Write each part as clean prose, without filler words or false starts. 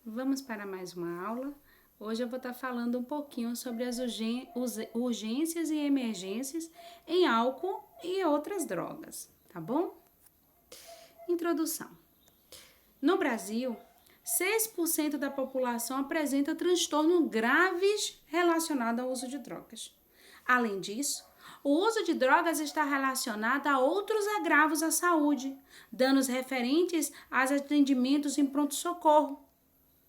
Vamos para mais uma aula. Hoje eu vou estar falando um pouquinho sobre as urgências e emergências em álcool e outras drogas, tá bom? Introdução. No Brasil, 6% da população apresenta transtornos graves relacionados ao uso de drogas. Além disso, o uso de drogas está relacionado a outros agravos à saúde, danos referentes aos atendimentos em pronto-socorro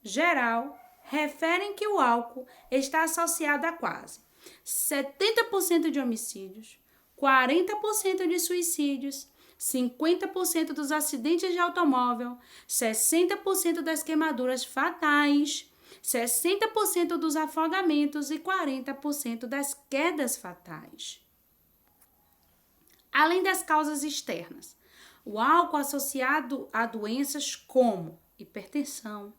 geral, referem que o álcool está associado a quase 70% de homicídios, 40% de suicídios, 50% dos acidentes de automóvel, 60% das queimaduras fatais, 60% dos afogamentos e 40% das quedas fatais. Além das causas externas, o álcool associado a doenças como hipertensão,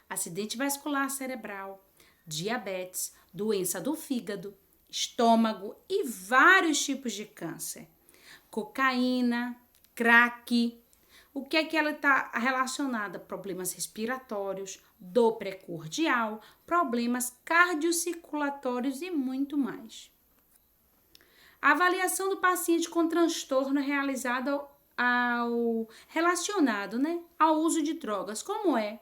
acidente vascular cerebral, diabetes, doença do fígado, estômago e vários tipos de câncer. Cocaína, crack. O que é que ela está relacionada? Problemas respiratórios, dor precordial, problemas cardiocirculatórios e muito mais. A avaliação do paciente com transtorno é realizada relacionado, ao uso de drogas, como é?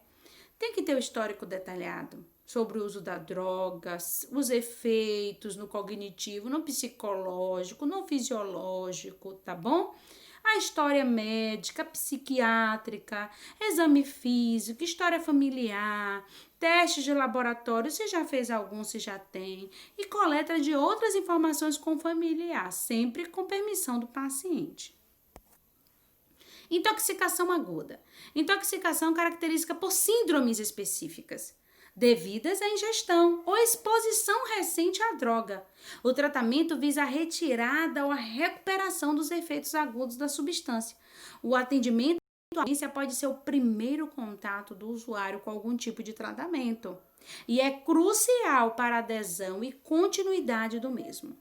Tem que ter o histórico detalhado sobre o uso da droga, os efeitos no cognitivo, no psicológico, no fisiológico, tá bom? A história médica, psiquiátrica, exame físico, história familiar, testes de laboratório, se já fez algum, se já tem, e coleta de outras informações com o familiar, sempre com permissão do paciente. Intoxicação aguda. Intoxicação característica por síndromes específicas, devidas à ingestão ou exposição recente à droga. O tratamento visa a retirada ou a recuperação dos efeitos agudos da substância. O atendimento à urgência pode ser o primeiro contato do usuário com algum tipo de tratamento e é crucial para a adesão e continuidade do mesmo.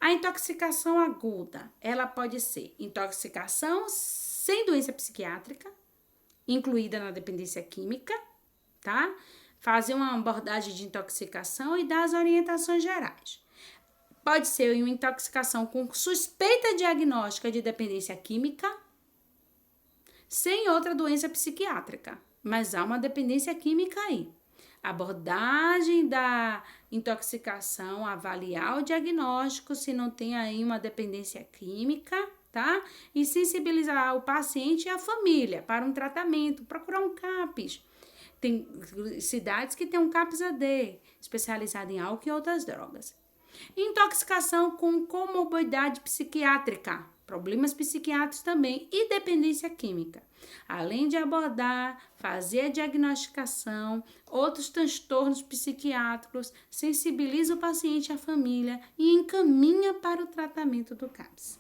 A intoxicação aguda, ela pode ser intoxicação sem doença psiquiátrica, incluída na dependência química, tá? Fazer uma abordagem de intoxicação e dar as orientações gerais. Pode ser uma intoxicação com suspeita diagnóstica de dependência química, sem outra doença psiquiátrica, mas há uma dependência química aí. Abordagem da intoxicação, avaliar o diagnóstico se não tem aí uma dependência química, tá? E sensibilizar o paciente e a família para um tratamento, procurar um CAPS. Tem cidades que tem um CAPS AD, especializado em álcool e outras drogas. Intoxicação com comorbidade psiquiátrica, problemas psiquiátricos também e dependência química. Além de abordar, fazer a diagnosticação, outros transtornos psiquiátricos, sensibiliza o paciente e a família e encaminha para o tratamento do CAPS.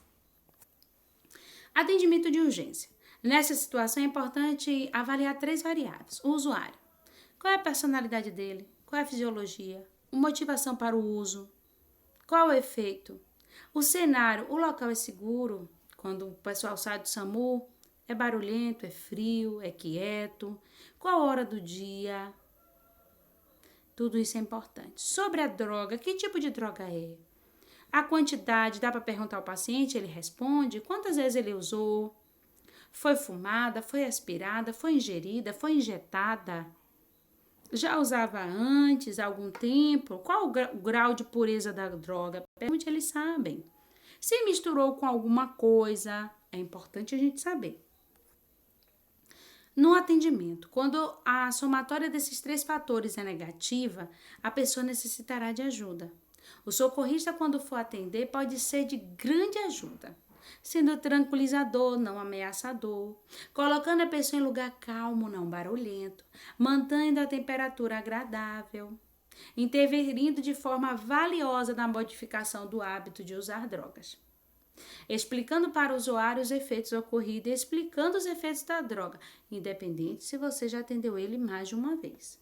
Atendimento de urgência. Nessa situação é importante avaliar 3 variáveis. O usuário. Qual é a personalidade dele? Qual é a fisiologia? A motivação para o uso? Qual é o efeito? O cenário, o local é seguro? Quando o pessoal sai do SAMU, é barulhento, é frio, é quieto? Qual a hora do dia? Tudo isso é importante. Sobre a droga, que tipo de droga é? A quantidade, dá para perguntar ao paciente, ele responde. Quantas vezes ele usou? Foi fumada? Foi aspirada? Foi ingerida? Foi injetada? Já usava antes, há algum tempo? Qual o grau de pureza da droga? Pergunte, eles sabem. Se misturou com alguma coisa, é importante a gente saber. No atendimento, quando a somatória desses 3 fatores é negativa, a pessoa necessitará de ajuda. O socorrista, quando for atender, pode ser de grande ajuda, sendo tranquilizador, não ameaçador, colocando a pessoa em lugar calmo, não barulhento, mantendo a temperatura agradável, interferindo de forma valiosa na modificação do hábito de usar drogas, explicando para o usuário os efeitos ocorridos e explicando os efeitos da droga, independente se você já atendeu ele mais de uma vez.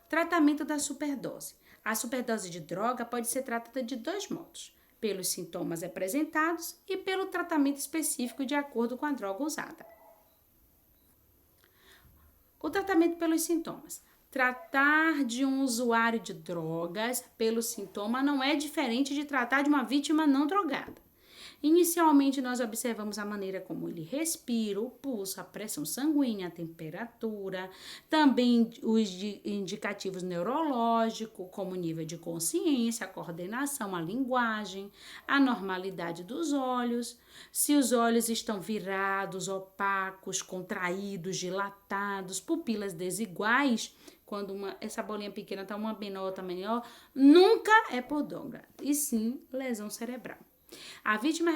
Tratamento da superdose. A superdose de droga pode ser tratada de 2 modos: pelos sintomas apresentados e pelo tratamento específico de acordo com a droga usada. O tratamento pelos sintomas. Tratar de um usuário de drogas pelo sintoma não é diferente de tratar de uma vítima não drogada. Inicialmente, nós observamos a maneira como ele respira, o pulso, a pressão sanguínea, a temperatura, também os indicativos neurológicos, como o nível de consciência, a coordenação, a linguagem, a normalidade dos olhos, se os olhos estão virados, opacos, contraídos, dilatados, pupilas desiguais. Quando essa bolinha pequena está uma menor, outra maior, nunca é por droga, e sim lesão cerebral. A vítima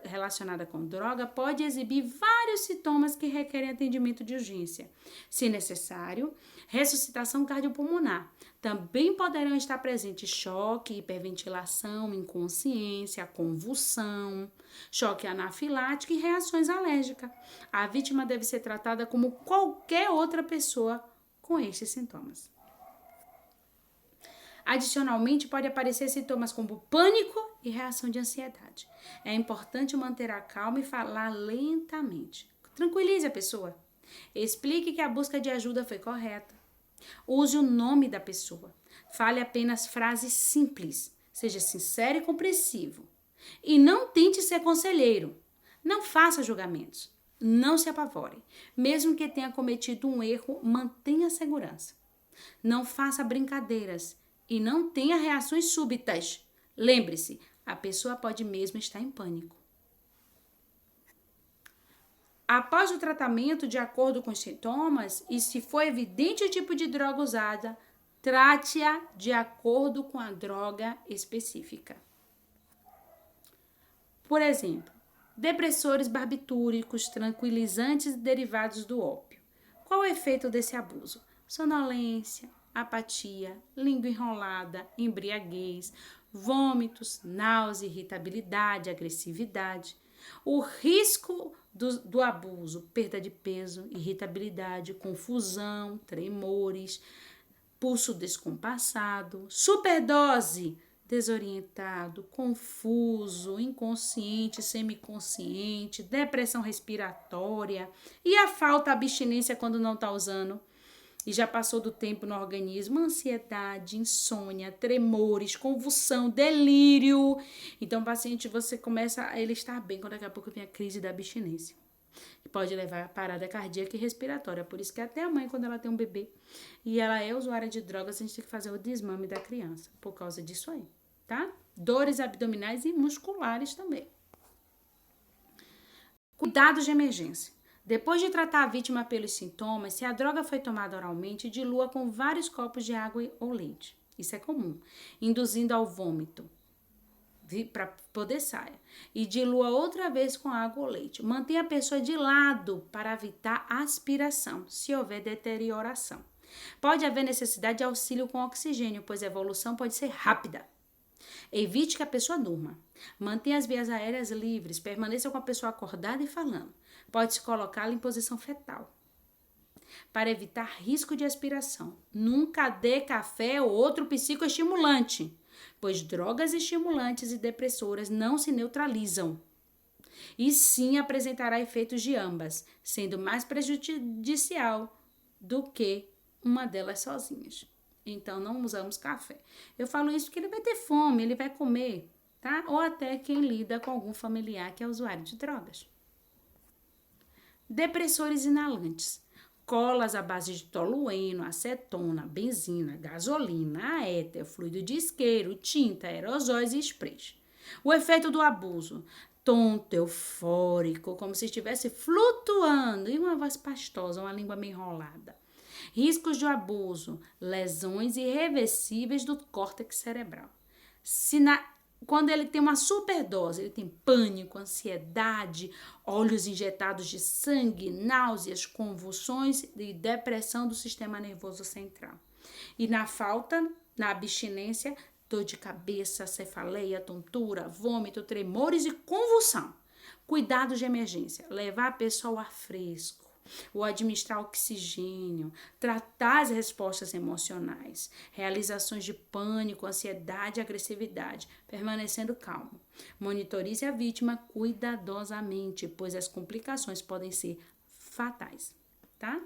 relacionada com droga pode exibir vários sintomas que requerem atendimento de urgência. Se necessário, ressuscitação cardiopulmonar. Também poderão estar presentes choque, hiperventilação, inconsciência, convulsão, choque anafilático e reações alérgicas. A vítima deve ser tratada como qualquer outra pessoa com estes sintomas. Adicionalmente, pode aparecer sintomas como pânico e reação de ansiedade. É importante manter a calma e falar lentamente. Tranquilize a pessoa. Explique que a busca de ajuda foi correta. Use o nome da pessoa. Fale apenas frases simples. Seja sincero e compreensivo. E não tente ser conselheiro. Não faça julgamentos. Não se apavore. Mesmo que tenha cometido um erro, mantenha a segurança. Não faça brincadeiras. E não tenha reações súbitas. Lembre-se, a pessoa pode mesmo estar em pânico. Após o tratamento, de acordo com os sintomas, e se for evidente o tipo de droga usada, trate-a de acordo com a droga específica. Por exemplo, depressores barbitúricos, tranquilizantes e derivados do ópio. Qual o efeito desse abuso? Sonolência, apatia, língua enrolada, embriaguez, vômitos, náusea, irritabilidade, agressividade. O risco do abuso, perda de peso, irritabilidade, confusão, tremores, pulso descompassado, superdose, desorientado, confuso, inconsciente, semiconsciente, depressão respiratória e a falta, abstinência quando não está usando e já passou do tempo no organismo, ansiedade, insônia, tremores, convulsão, delírio. Então, o paciente, você começa a ele estar bem, quando daqui a pouco vem a crise da abstinência. Que pode levar a parada cardíaca e respiratória. Por isso que até a mãe, quando ela tem um bebê e ela é usuária de drogas, a gente tem que fazer o desmame da criança, por causa disso aí, tá? Dores abdominais e musculares também. Cuidados de emergência. Depois de tratar a vítima pelos sintomas, se a droga foi tomada oralmente, dilua com vários copos de água ou leite. Isso é comum, induzindo ao vômito, para poder sair. E dilua outra vez com água ou leite. Mantenha a pessoa de lado para evitar aspiração, se houver deterioração. Pode haver necessidade de auxílio com oxigênio, pois a evolução pode ser rápida. Evite que a pessoa durma. Mantenha as vias aéreas livres, permaneça com a pessoa acordada e falando. Pode-se colocá-la em posição fetal. Para evitar risco de aspiração, nunca dê café ou outro psicoestimulante, pois drogas estimulantes e depressoras não se neutralizam. E sim apresentará efeitos de ambas, sendo mais prejudicial do que uma delas sozinhas. Então, não usamos café. Eu falo isso porque ele vai ter fome, ele vai comer, tá? Ou até quem lida com algum familiar que é usuário de drogas. Depressores inalantes. Colas à base de tolueno, acetona, benzina, gasolina, éter, fluido de isqueiro, tinta, aerosóis e sprays. O efeito do abuso. Tonto, eufórico, como se estivesse flutuando, e uma voz pastosa, uma língua meio enrolada. Riscos de abuso, lesões irreversíveis do córtex cerebral. Quando ele tem uma superdose, ele tem pânico, ansiedade, olhos injetados de sangue, náuseas, convulsões e depressão do sistema nervoso central. E na abstinência, dor de cabeça, cefaleia, tontura, vômito, tremores e convulsão. Cuidados de emergência, levar a pessoa ao ar fresco, ou administrar oxigênio, tratar as respostas emocionais, realizações de pânico, ansiedade e agressividade, permanecendo calmo. Monitorize a vítima cuidadosamente, pois as complicações podem ser fatais, tá?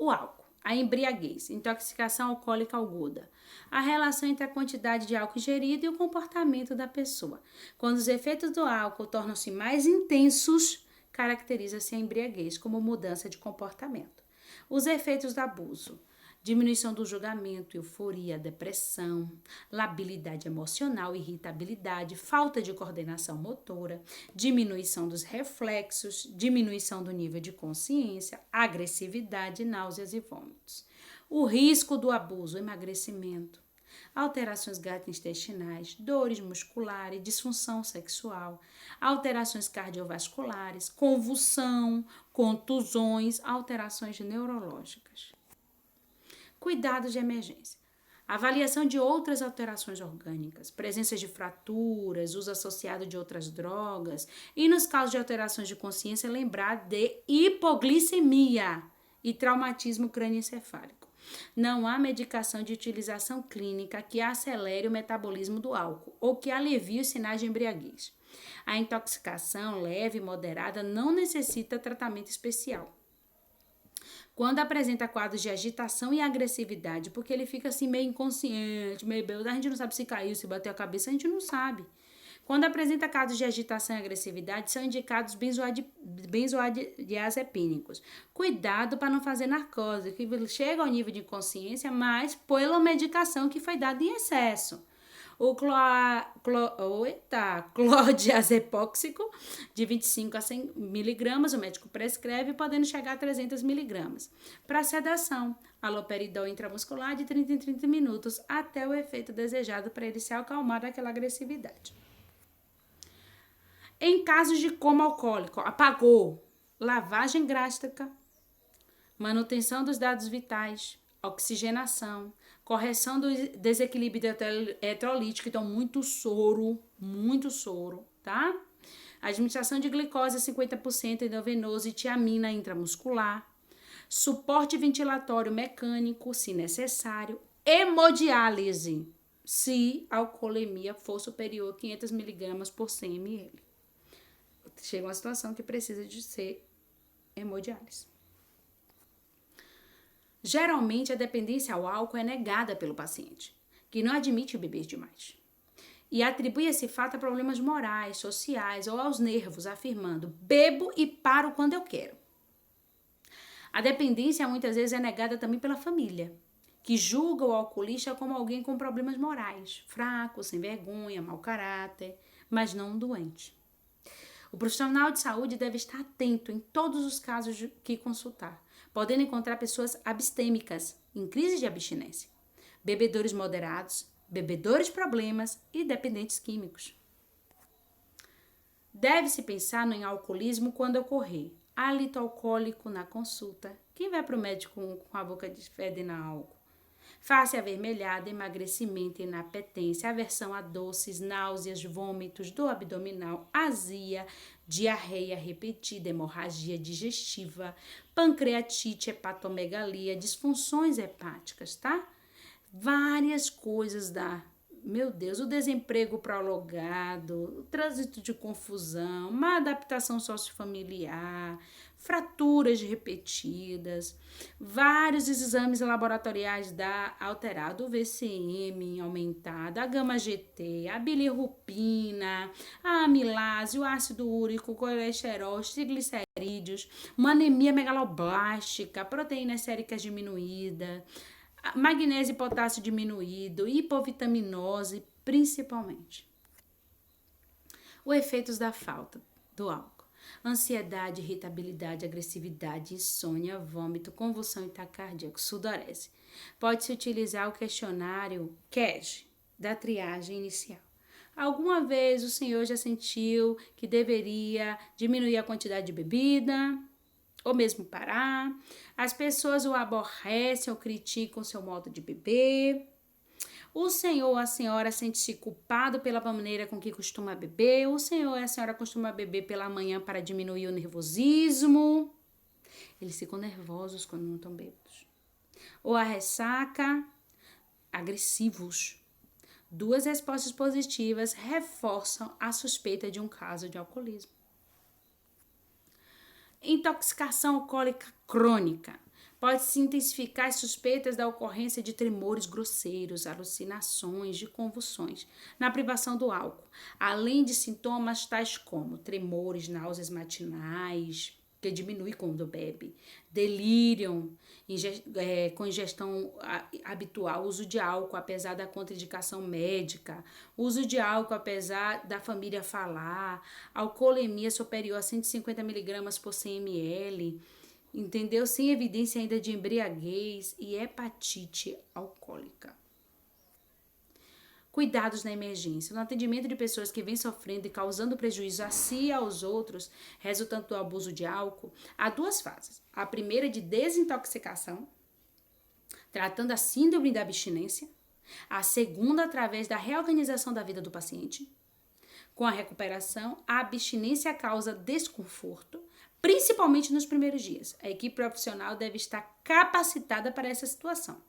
O álcool, a embriaguez, intoxicação alcoólica aguda. A relação entre a quantidade de álcool ingerido e o comportamento da pessoa. Quando os efeitos do álcool tornam-se mais intensos, caracteriza-se a embriaguez como mudança de comportamento. Os efeitos do abuso. Diminuição do julgamento, euforia, depressão, labilidade emocional, irritabilidade, falta de coordenação motora, diminuição dos reflexos, diminuição do nível de consciência, agressividade, náuseas e vômitos. O risco do abuso, emagrecimento, alterações gastrointestinais, dores musculares, disfunção sexual, alterações cardiovasculares, convulsão, contusões, alterações neurológicas. Cuidados de emergência. Avaliação de outras alterações orgânicas, presença de fraturas, uso associado de outras drogas e, nos casos de alterações de consciência, lembrar de hipoglicemia e traumatismo crânioencefálico. Não há medicação de utilização clínica que acelere o metabolismo do álcool ou que alivie os sinais de embriaguez. A intoxicação leve e moderada não necessita tratamento especial. Quando apresenta quadros de agitação e agressividade, porque ele fica assim meio inconsciente, meio bêbado, a gente não sabe se caiu, se bateu a cabeça, a gente não sabe. Quando apresenta quadros de agitação e agressividade, são indicados benzodiazepínicos. Cuidado para não fazer narcose, que chega ao nível de inconsciência, mas pela medicação que foi dada em excesso. O clordiazepóxico, de 25 a 100 miligramas, o médico prescreve, podendo chegar a 300 miligramas. Para sedação, haloperidol intramuscular de 30 em 30 minutos, até o efeito desejado para ele se acalmar daquela agressividade. Em casos de coma alcoólico, apagou, lavagem gástrica, manutenção dos dados vitais, oxigenação, correção do desequilíbrio eletrolítico, então muito soro, tá? Administração de glicose 50% endovenoso e tiamina intramuscular, suporte ventilatório mecânico, se necessário, hemodiálise, se a alcoolemia for superior a 500 mg por 100 ml. Chega uma situação que precisa de ser hemodiálise. Geralmente, a dependência ao álcool é negada pelo paciente, que não admite beber demais. E atribui esse fato a problemas morais, sociais ou aos nervos, afirmando: bebo e paro quando eu quero. A dependência muitas vezes é negada também pela família, que julga o alcoolista como alguém com problemas morais, fraco, sem vergonha, mau caráter, mas não um doente. O profissional de saúde deve estar atento em todos os casos que consultar, podendo encontrar pessoas abstêmicas, em crise de abstinência, bebedores moderados, bebedores problemas e dependentes químicos. Deve-se pensar no alcoolismo quando ocorrer hálito alcoólico na consulta. Quem vai para o médico com a boca fedendo a álcool? Face avermelhada, emagrecimento, inapetência, aversão a doces, náuseas, vômitos, dor abdominal, azia, diarreia repetida, hemorragia digestiva, pancreatite, hepatomegalia, disfunções hepáticas, tá? Várias coisas o desemprego prolongado, o trânsito de confusão, má adaptação sociofamiliar, fraturas repetidas, vários exames laboratoriais alterado, o VCM aumentado, a gama-GT, a bilirrubina, a amilase, o ácido úrico, o colesterol, os triglicerídeos, uma anemia megaloblástica, proteínas séricas diminuída, magnésio e potássio diminuído, hipovitaminose, principalmente. Os efeitos da falta do álcool: ansiedade, irritabilidade, agressividade, insônia, vômito, convulsão e taquicardia, sudorese. Pode-se utilizar o questionário CAG, da triagem inicial. Alguma vez o senhor já sentiu que deveria diminuir a quantidade de bebida? Ou mesmo parar? As pessoas o aborrecem ou criticam seu modo de beber? O senhor ou a senhora sente-se culpado pela maneira com que costuma beber? O senhor ou a senhora costuma beber pela manhã para diminuir o nervosismo? Eles ficam nervosos quando não estão bêbados. Ou a ressaca? Agressivos. 2 respostas positivas reforçam a suspeita de um caso de alcoolismo. Intoxicação alcoólica crônica. Pode-se intensificar as suspeitas da ocorrência de tremores grosseiros, alucinações, de convulsões, na privação do álcool, além de sintomas tais como tremores, náuseas matinais, que diminui quando bebe, delírio com ingestão habitual, uso de álcool apesar da contraindicação médica, uso de álcool apesar da família falar, alcoolemia superior a 150 mg por 100 ml, entendeu? Sem evidência ainda de embriaguez e hepatite alcoólica. Cuidados na emergência. No atendimento de pessoas que vêm sofrendo e causando prejuízo a si e aos outros, resultante do abuso de álcool, há duas fases. A primeira é de desintoxicação, tratando a síndrome da abstinência. A segunda, através da reorganização da vida do paciente. Com a recuperação, a abstinência causa desconforto, principalmente nos primeiros dias. A equipe profissional deve estar capacitada para essa situação.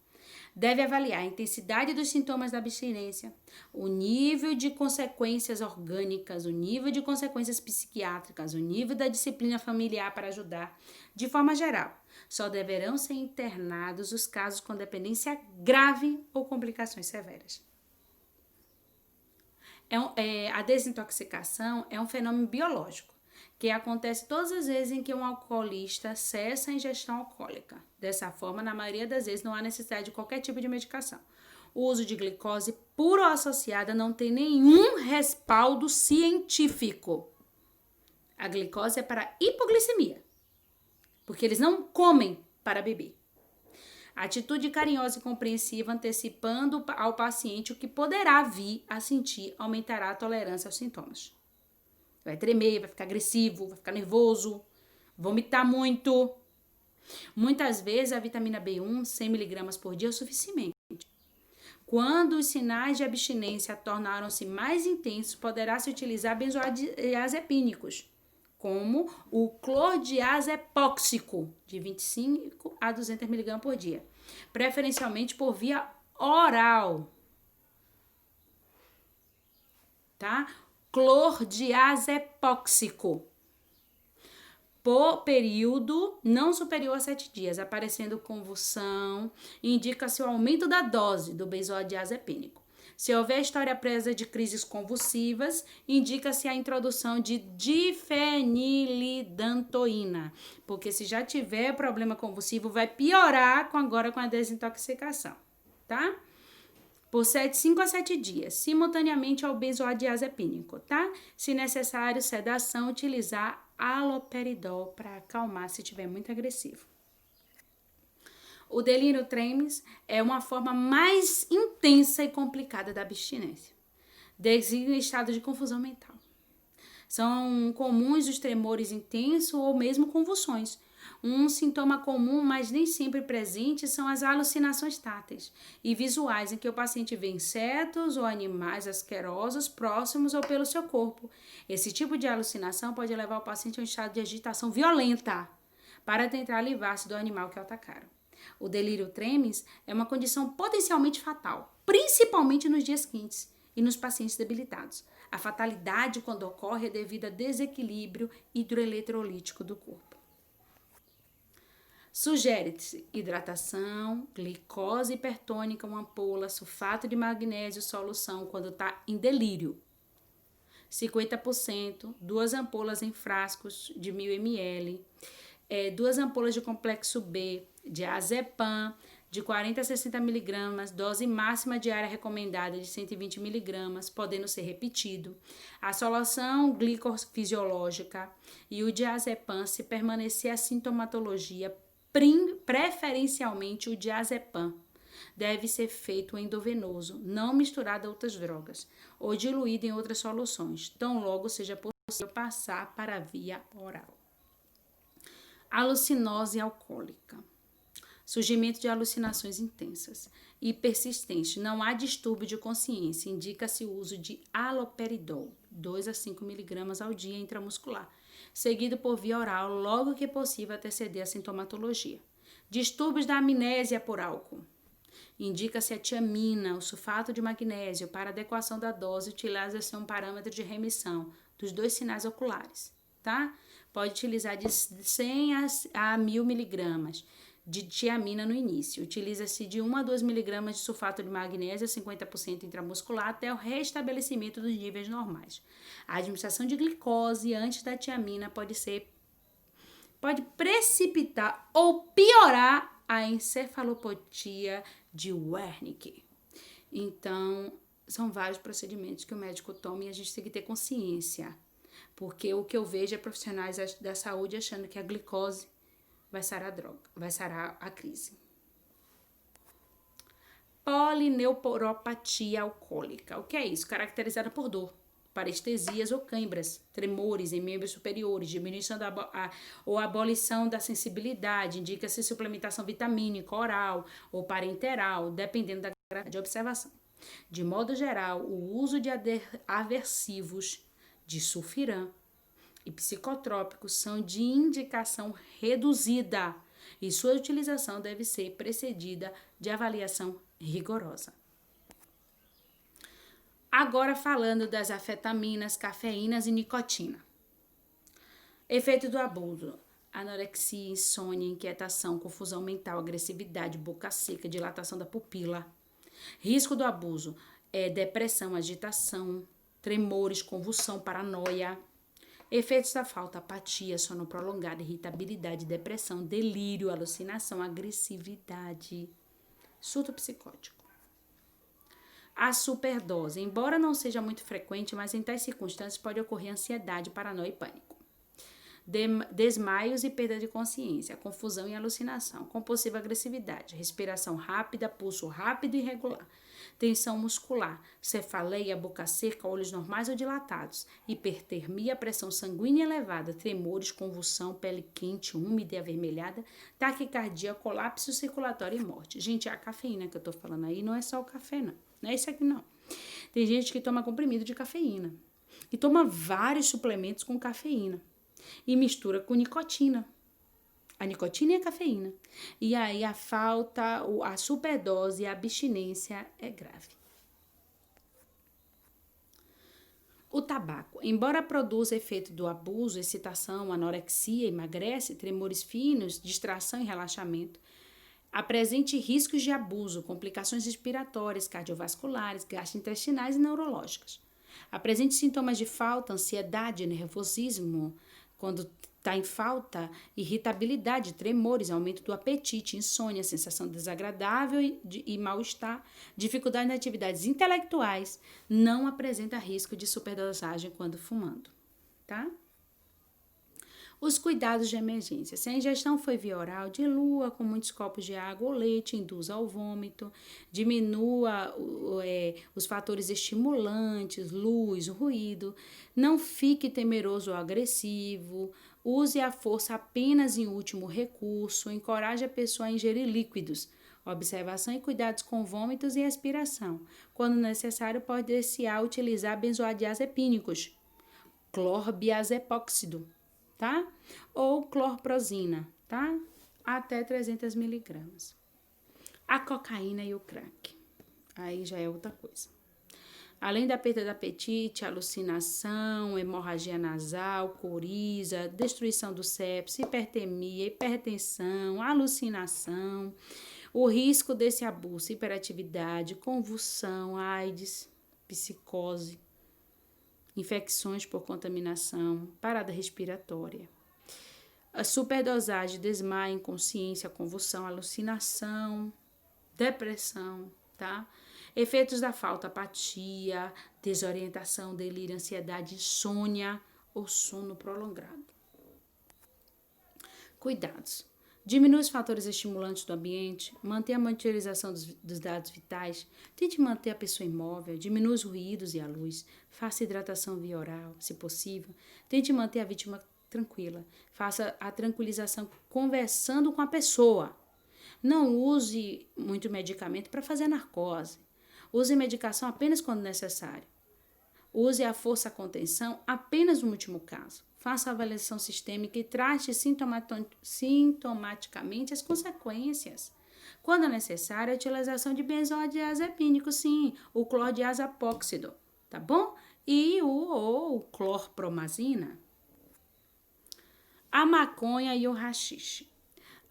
Deve avaliar a intensidade dos sintomas da abstinência, o nível de consequências orgânicas, o nível de consequências psiquiátricas, o nível da disciplina familiar para ajudar. De forma geral, só deverão ser internados os casos com dependência grave ou complicações severas. A desintoxicação é um fenômeno biológico que acontece todas as vezes em que um alcoolista cessa a ingestão alcoólica. Dessa forma, na maioria das vezes, não há necessidade de qualquer tipo de medicação. O uso de glicose pura ou associada não tem nenhum respaldo científico. A glicose é para hipoglicemia, porque eles não comem para beber. Atitude carinhosa e compreensiva, antecipando ao paciente o que poderá vir a sentir, aumentará a tolerância aos sintomas. Vai tremer, vai ficar agressivo, vai ficar nervoso, vomitar muito. Muitas vezes a vitamina B1, 100 mg por dia, é o suficiente. Quando os sinais de abstinência tornaram-se mais intensos, poderá-se utilizar benzodiazepínicos, como o clordiazepóxico, de 25 a 200 mg por dia, preferencialmente por via oral. Tá? Clordiazepóxico, por período não superior a 7 dias, aparecendo convulsão, indica-se o aumento da dose do benzodiazepínico. Se houver história prévia de crises convulsivas, indica-se a introdução de difenilidantoína, porque se já tiver problema convulsivo, vai piorar agora com a desintoxicação, tá? Por 5 a 7 dias, simultaneamente ao benzodiazepínico, tá? Se necessário, sedação, utilizar haloperidol para acalmar se estiver muito agressivo. O delírio tremens é uma forma mais intensa e complicada da abstinência. Designa estado de confusão mental. São comuns os tremores intensos ou mesmo convulsões. Um sintoma comum, mas nem sempre presente, são as alucinações táteis e visuais, em que o paciente vê insetos ou animais asquerosos próximos ou pelo seu corpo. Esse tipo de alucinação pode levar o paciente a um estado de agitação violenta para tentar livrar-se do animal que o atacaram. O delírio tremens é uma condição potencialmente fatal, principalmente nos dias quentes e nos pacientes debilitados. A fatalidade, quando ocorre, é devido a desequilíbrio hidroeletrolítico do corpo. Sugere-se hidratação, glicose hipertônica, uma ampola, sulfato de magnésio, solução quando está em delírio. 50%, 2 ampolas em frascos de 1000 ml, 2 ampolas de complexo B, de azepam, de 40 a 60 mg, dose máxima diária recomendada de 120 mg, podendo ser repetido. A solução glicofisiológica e o diazepam se permanecer a sintomatologia, preferencialmente o diazepam. Deve ser feito endovenoso, não misturado a outras drogas, ou diluído em outras soluções, tão logo seja possível passar para a via oral. Alucinose alcoólica. Surgimento de alucinações intensas e persistentes. Não há distúrbio de consciência. Indica-se o uso de haloperidol, 2 a 5 mg ao dia intramuscular, seguido por via oral, logo que possível anteceder a sintomatologia. Distúrbios da amnésia por álcool. Indica-se a tiamina, o sulfato de magnésio, para adequação da dose, utiliza-se um parâmetro de remissão dos 2 sinais oculares, tá? Pode utilizar de 100 a 1000 mg, de tiamina no início. Utiliza-se de 1 a 2 miligramas de sulfato de magnésio a 50% intramuscular até o restabelecimento dos níveis normais. A administração de glicose antes da tiamina pode precipitar ou piorar a encefalopatia de Wernicke. Então, são vários procedimentos que o médico toma e a gente tem que ter consciência. Porque o que eu vejo é profissionais da saúde achando que a glicose vai sarar a crise. Polineuropatia alcoólica. O que é isso? Caracterizada por dor, parestesias ou cãibras, tremores em membros superiores, diminuição ou abolição da sensibilidade, indica-se suplementação vitamínica oral ou parenteral, dependendo da gravidade de observação. De modo geral, o uso de aversivos de sulfiram e psicotrópicos são de indicação reduzida e sua utilização deve ser precedida de avaliação rigorosa. Agora falando das afetaminas, cafeínas e nicotina. Efeito do abuso: anorexia, insônia, inquietação, confusão mental, agressividade, boca seca, dilatação da pupila. Risco do abuso é depressão, agitação, tremores, convulsão, paranoia. Efeitos da falta: apatia, sono prolongado, irritabilidade, depressão, delírio, alucinação, agressividade, surto psicótico. A superdose: embora não seja muito frequente, mas em tais circunstâncias pode ocorrer ansiedade, paranoia e pânico. Desmaios e perda de consciência, confusão e alucinação, compulsiva agressividade, respiração rápida, pulso rápido e irregular, tensão muscular, cefaleia, boca seca, olhos normais ou dilatados, hipertermia, pressão sanguínea elevada, tremores, convulsão, pele quente, úmida e avermelhada, taquicardia, colapso circulatório e morte. Gente, a cafeína que eu tô falando aí não é só o café, não. Não é isso aqui, não. Tem gente que toma comprimido de cafeína e toma vários suplementos com cafeína e mistura com nicotina. A nicotina e a cafeína. E aí a superdose e a abstinência é grave. O tabaco, embora produza efeito do abuso, excitação, anorexia, emagrece, tremores finos, distração e relaxamento, apresente riscos de abuso, complicações respiratórias, cardiovasculares, gastrointestinais e neurológicas. Apresente sintomas de falta, ansiedade, nervosismo, quando está em falta, irritabilidade, tremores, aumento do apetite, insônia, sensação desagradável e mal-estar, dificuldade nas atividades intelectuais, não apresenta risco de superdosagem quando fumando, tá? Os cuidados de emergência. Se a ingestão foi via oral, dilua com muitos copos de água ou leite, induza ao vômito, diminua os fatores estimulantes, luz, ruído, não fique temeroso ou agressivo, use a força apenas em último recurso, encoraje a pessoa a ingerir líquidos, observação e cuidados com vômitos e expiração. Quando necessário, pode-se utilizar benzoadiazepínicos, clorbiazepóxido, tá? Ou clorprozina, tá? Até 300 miligramas. A cocaína e o crack. Aí já é outra coisa. Além da perda do apetite, alucinação, hemorragia nasal, coriza, destruição do septo, hipertermia, hipertensão, alucinação, o risco desse abuso, hiperatividade, convulsão, AIDS, psicose, infecções por contaminação, parada respiratória. A superdosagem, desmaio, inconsciência, convulsão, alucinação, depressão, tá? Efeitos da falta, apatia, desorientação, delírio, ansiedade, insônia ou sono prolongado. Cuidados. Diminui os fatores estimulantes do ambiente, mantenha a monitorização dos dados vitais, tente manter a pessoa imóvel, diminua os ruídos e a luz, faça hidratação via oral, se possível, tente manter a vítima tranquila, faça a tranquilização conversando com a pessoa. Não use muito medicamento para fazer narcose. Use medicação apenas quando necessário. Use a força-contenção apenas no último caso. Faça a avaliação sistêmica e trate sintomaticamente as consequências. Quando necessário, a utilização de benzodiazepínicos, sim, o clordiazepóxido, tá bom? E o clorpromazina. A maconha e o haxixe.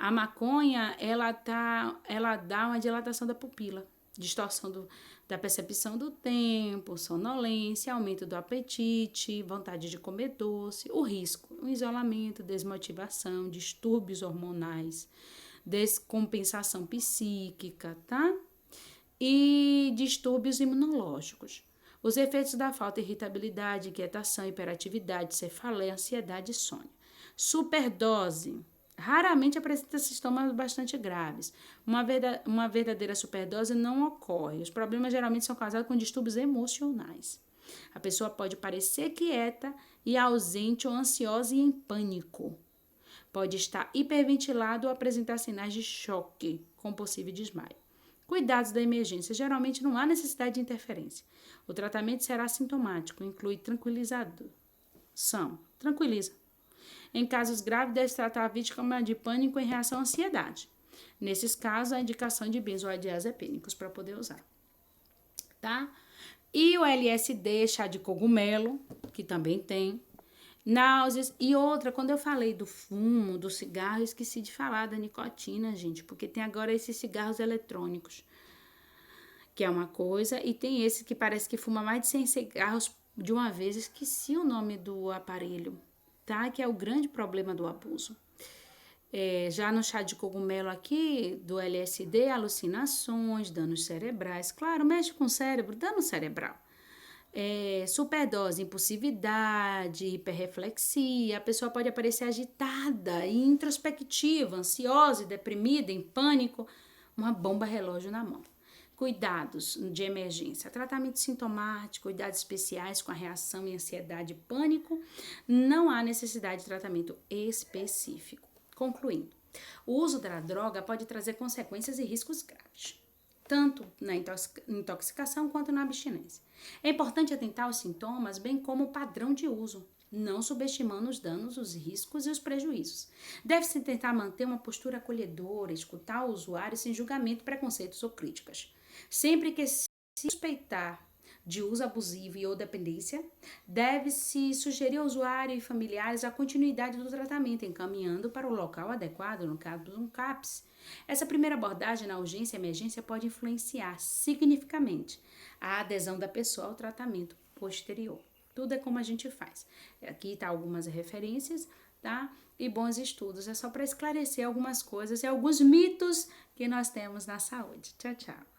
A maconha, ela dá uma dilatação da pupila, distorção da percepção do tempo, sonolência, aumento do apetite, vontade de comer doce, o risco, o isolamento, desmotivação, distúrbios hormonais, descompensação psíquica, tá? E distúrbios imunológicos. Os efeitos da falta, irritabilidade, inquietação, hiperatividade, cefaleia, ansiedade e sono. Superdose. Raramente apresenta sintomas bastante graves. Uma verdadeira superdose não ocorre. Os problemas geralmente são causados com distúrbios emocionais. A pessoa pode parecer quieta e ausente ou ansiosa e em pânico. Pode estar hiperventilado ou apresentar sinais de choque, com possível desmaio. Cuidados da emergência. Geralmente não há necessidade de interferência. O tratamento será sintomático, inclui tranquilizador. Tranquiliza. Em casos graves, deve tratar a vítima de pânico em reação à ansiedade. Nesses casos, a indicação de benzodiazepínicos para poder usar. Tá? E o LSD, chá de cogumelo, que também tem. Náuseas. E outra, quando eu falei do fumo, do cigarro, eu esqueci de falar da nicotina, gente, porque tem agora esses cigarros eletrônicos, que é uma coisa, e tem esse que parece que fuma mais de 100 cigarros de uma vez. Esqueci o nome do aparelho, tá? Que é o grande problema do abuso. Já no chá de cogumelo aqui, do LSD, alucinações, danos cerebrais. Claro, mexe com o cérebro, dano cerebral. Superdose, impulsividade, hiperreflexia. A pessoa pode aparecer agitada e introspectiva, ansiosa, deprimida, em pânico. Uma bomba relógio na mão. Cuidados de emergência, tratamento sintomático, cuidados especiais com a reação e ansiedade e pânico. Não há necessidade de tratamento específico. Concluindo, o uso da droga pode trazer consequências e riscos graves, tanto na intoxicação quanto na abstinência. É importante atentar aos sintomas, bem como o padrão de uso, não subestimando os danos, os riscos e os prejuízos. Deve-se tentar manter uma postura acolhedora, escutar o usuário sem julgamento, preconceitos ou críticas. Sempre que se suspeitar de uso abusivo e ou dependência, deve-se sugerir ao usuário e familiares a continuidade do tratamento, encaminhando para o local adequado, no caso de um CAPS. Essa primeira abordagem na urgência e emergência pode influenciar significativamente a adesão da pessoa ao tratamento posterior. Tudo é como a gente faz. Aqui tá algumas referências, tá? E bons estudos. É só para esclarecer algumas coisas e alguns mitos que nós temos na saúde. Tchau, tchau.